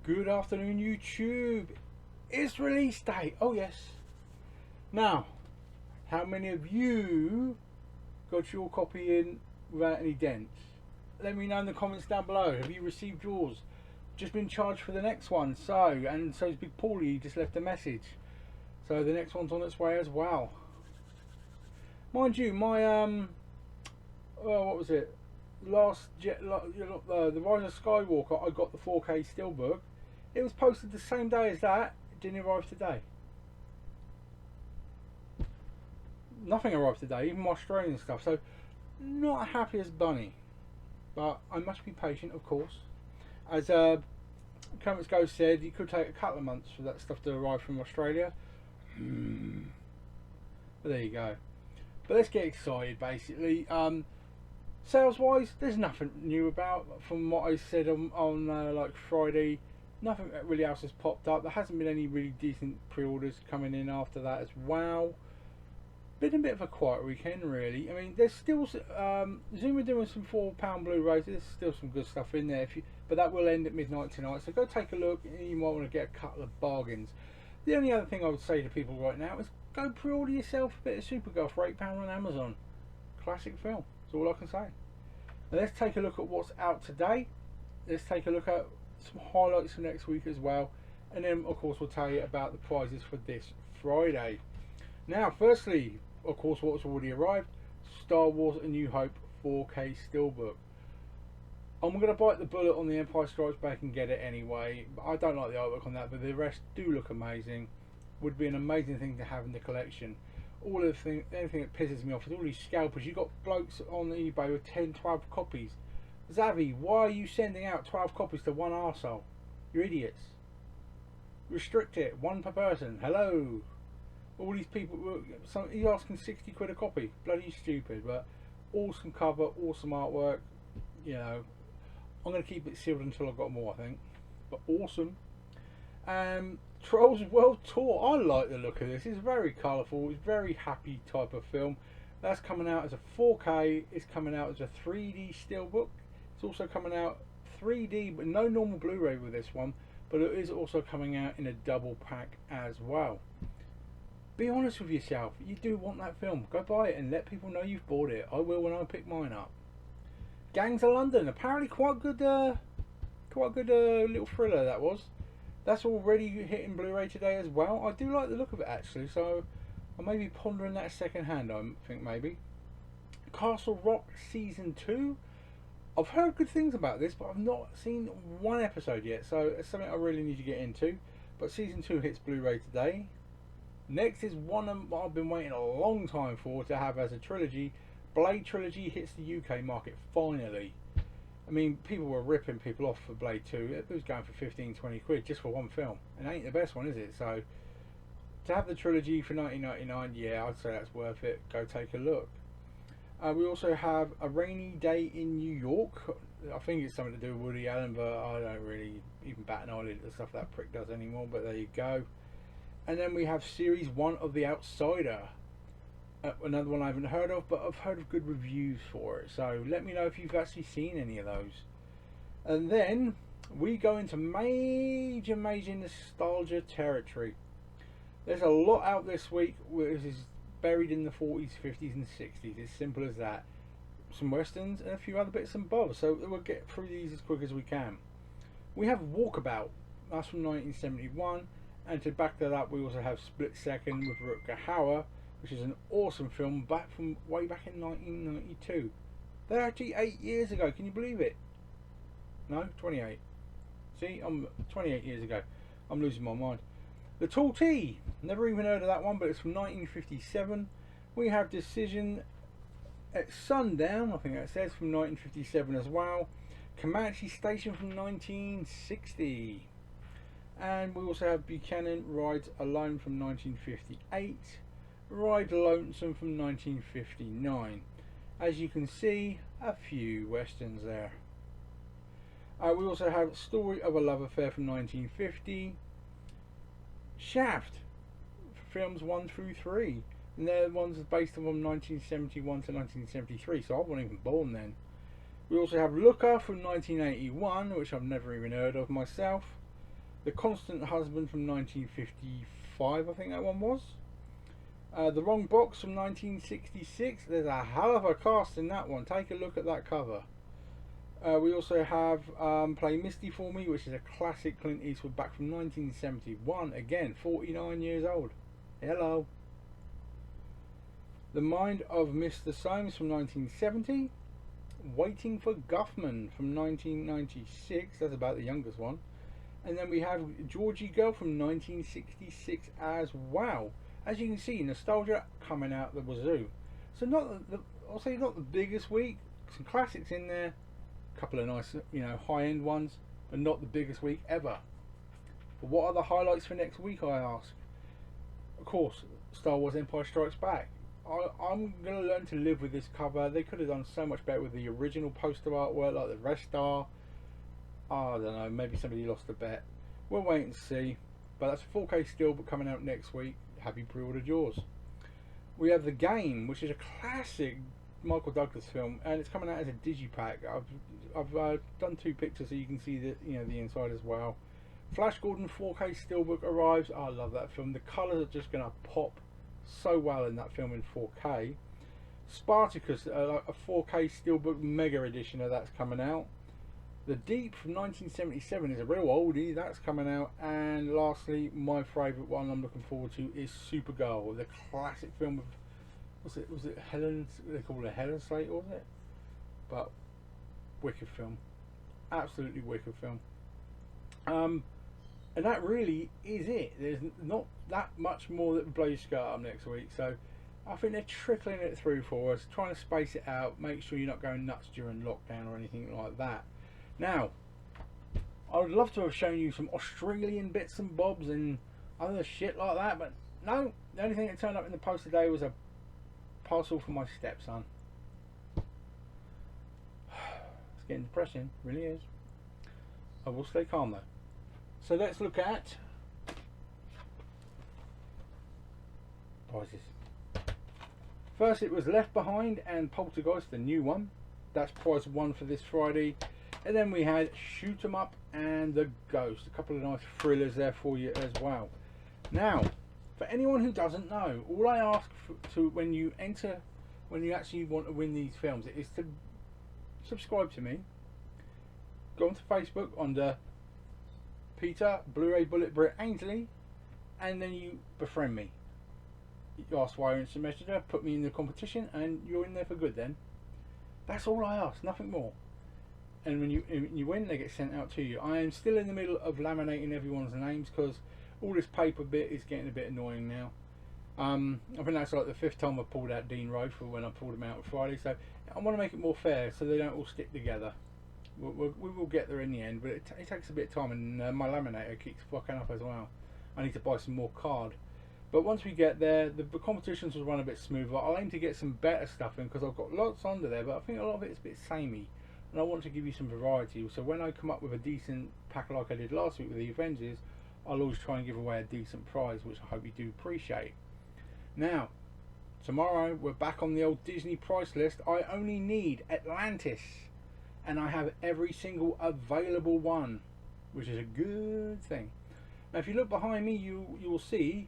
Good afternoon, YouTube. It's release day. Oh, yes. Now, how many of you got your copy in without any dents? Let me know in the comments down below. Have you received yours? Just been charged for the next one. So's Big Paulie. He just left a message. So the next one's on its way as well. Mind you, my what was it? The Rise of Skywalker. I got the 4K Steelbook. It was posted the same day as that. It didn't arrive today. Nothing arrived today, even my Australian stuff. So, not happy as bunny. But I must be patient, of course. As Comments Go said, it could take a couple of months for that stuff to arrive from Australia. But there you go. But let's get excited, basically. Sales wise, there's nothing new about from what I said on like Friday. Nothing really else has popped up. There hasn't been any really decent pre-orders coming in after that as well. Been a bit of a quiet weekend, really. I mean, there's still Zuma doing some £4 Blu-rays. There's still some good stuff in there. But that will end at midnight tonight. So go take a look. You might want to get a couple of bargains. The only other thing I would say to people right now is go pre-order yourself a bit of Supergirl for £8 on Amazon. Classic film. That's all I can say. Now let's take a look at what's out today. Let's take a look at some highlights for next week as well, and then of course we'll tell you about the prizes for this Friday. Now firstly, of course, what's already arrived, Star Wars A New Hope 4K Steelbook. I'm going to bite the bullet on the Empire Strikes Back and get it anyway. I don't like the artwork on that, but the rest do look amazing. Would be an amazing thing to have in the collection. Anything that pisses me off is all these scalpers. You got blokes on eBay with 10, 12 copies. Zavi, why are you sending out 12 copies to one arsehole? You're idiots. Restrict it, one per person. Hello. All these people, you're asking 60 quid a copy. Bloody stupid, but awesome cover, awesome artwork. You know, I'm going to keep it sealed until I've got more, I think. But awesome. Trolls World Tour. I like the look of this. It's very colourful. It's very happy type of film. That's coming out as a 4K. It's coming out as a 3D Steelbook. It's also coming out 3D, but no normal Blu-ray with this one. But it is also coming out in a double pack as well. Be honest with yourself. You do want that film. Go buy it and let people know you've bought it. I will when I pick mine up. Gangs of London. Apparently quite good little thriller that was. That's already hitting Blu-ray today as well. I do like the look of it actually, so I may be pondering that second hand, I think maybe. Castle Rock Season 2. I've heard good things about this, but I've not seen one episode yet, so it's something I really need to get into. But Season 2 hits Blu-ray today. Next is one I've been waiting a long time for to have as a trilogy. Blade Trilogy hits the UK market finally. I mean, people were ripping people off for Blade 2. It was going for 15, 20 quid just for one film. And it ain't the best one, is it? So, to have the trilogy for 19.99, yeah, I'd say that's worth it. Go take a look. We also have A Rainy Day in New York. I think it's something to do with Woody Allen, but I don't really even bat an eyelid at the stuff that prick does anymore. But there you go. And then we have Series 1 of The Outsider. Another one I haven't heard of, but I've heard of good reviews for it. So let me know if you've actually seen any of those. And then we go into major nostalgia territory. There's a lot out this week which is buried in the 40s, 50s and 60s. It's simple as that. Some westerns and a few other bits and bobs. So we'll get through these as quick as we can. We have Walkabout. That's from 1971. And to back that up, we also have Split Second with Rutger Hauer, which is an awesome film way back in 1992. They're actually 8 years ago. Can you believe it? No, 28. See, I'm 28 years ago. I'm losing my mind. The Tall T. Never even heard of that one, but it's from 1957. We have Decision at Sundown. I think that says from 1957 as well. Comanche Station from 1960. And we also have Buchanan Rides Alone from 1958. Ride Lonesome from 1959. As you can see, a few westerns there. We also have Story of a Love Affair from 1950. Shaft, films 1 through 3. And they're ones based on 1971 to 1973, so I wasn't even born then. We also have Looker from 1981, which I've never even heard of myself. The Constant Husband from 1955, I think that one was. The Wrong Box from 1966. There's a hell of a cast in that one. Take a look at that cover. We also have Play Misty for Me, which is a classic Clint Eastwood back from 1971. Again, 49 years old. Hello. The Mind of Mr. Soames from 1970. Waiting for Guffman from 1996. That's about the youngest one. And then we have Georgie Girl from 1966 as well. As you can see, nostalgia coming out the wazoo. So I'll say not the biggest week. Some classics in there. A couple of nice, high-end ones, but not the biggest week ever. But what are the highlights for next week, I ask? Of course, Star Wars Empire Strikes Back. I'm going to learn to live with this cover. They could have done so much better with the original poster artwork, like the rest are. I don't know, maybe somebody lost a bet. We'll wait and see. But that's a 4K steelbook coming out next week. Have you pre-ordered yours? We have The Game, which is a classic Michael Douglas film, and it's coming out as a digipack. I've done 2 pictures so you can see the inside as well. Flash Gordon 4K steelbook arrives. I love that film. The colours are just going to pop so well in that film in 4K. Spartacus, a 4K steelbook mega edition of that's coming out. The Deep from 1977 is a real oldie, that's coming out. And lastly, my favourite one I'm looking forward to is Supergirl, the classic film of, was it Helen, they called it Helen Slater, wasn't it? But wicked film, absolutely wicked film. And that really is it. There's not that much more that blows your skirt up next week, so I think they're trickling it through for us, trying to space it out, make sure you're not going nuts during lockdown or anything like that. Now, I would love to have shown you some Australian bits and bobs and other shit like that, but no, the only thing that turned up in the post today was a parcel for my stepson. It's getting depressing, it really is. I will stay calm though. So let's look at prizes. First it was Left Behind and Poltergeist, the new one. That's prize 1 for this Friday. And then we had Shoot 'em Up and The Ghost. A couple of nice thrillers there for you as well. Now, for anyone who doesn't know, all I ask when you actually want to win these films is to subscribe to me. Go onto Facebook under Peter Blu-ray Bullet Britt Ainsley, and then you befriend me. You ask via instant messenger, put me in the competition, and you're in there for good then. That's all I ask, nothing more. And when you win, they get sent out to you. I am still in the middle of laminating everyone's names because all this paper bit is getting a bit annoying now. I think that's like the 5th time I've pulled out Dean Rowe for when I pulled them out on Friday, so I want to make it more fair so they don't all stick together. We will get there in the end, but it takes a bit of time, and my laminator keeps fucking up as well. I need to buy some more card. But once we get there, the competitions will run a bit smoother. I'll aim to get some better stuff in because I've got lots under there, but I think a lot of it's a bit samey. And I want to give you some variety. So when I come up with a decent pack like I did last week with the Avengers, I'll always try and give away a decent prize, which I hope you do appreciate. Now, tomorrow we're back on the old Disney price list. I only need Atlantis, and I have every single available one, which is a good thing. Now if you look behind me, you will see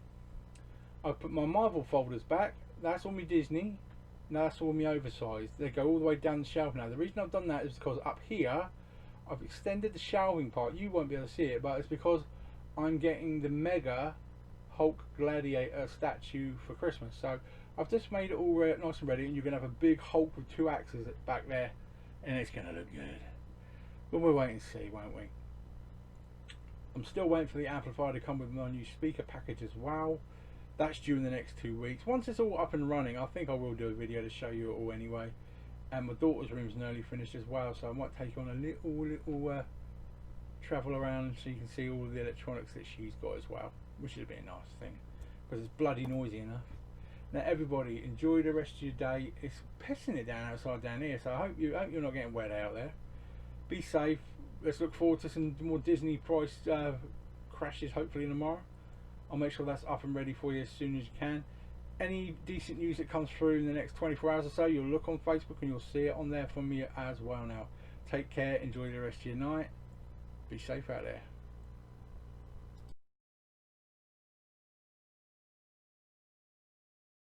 I put my Marvel folders back. That's all my Disney. Now that's all my oversized. They go all the way down the shelf now. The reason I've done that is because up here I've extended the shelving part. You won't be able to see it, but it's because I'm getting the mega Hulk Gladiator statue for Christmas. So I've just made it all nice and ready, and you're going to have a big Hulk with 2 axes back there, and it's going to look good. But we'll wait and see, won't we? I'm still waiting for the amplifier to come with my new speaker package as well. That's due in the next 2 weeks. Once it's all up and running, I think I will do a video to show you it all anyway. And my daughter's room's nearly finished as well, so I might take you on a little travel around so you can see all of the electronics that she's got as well, which would be a nice thing because it's bloody noisy enough. Now everybody, enjoy the rest of your day. It's pissing it down outside down here, so I hope you're not getting wet out there. Be safe. Let's look forward to some more Disney price crashes hopefully tomorrow. I'll make sure that's up and ready for you as soon as you can. Any decent news that comes through in the next 24 hours or so, you'll look on Facebook and you'll see it on there from me as well now. Take care, enjoy the rest of your night. Be safe out there.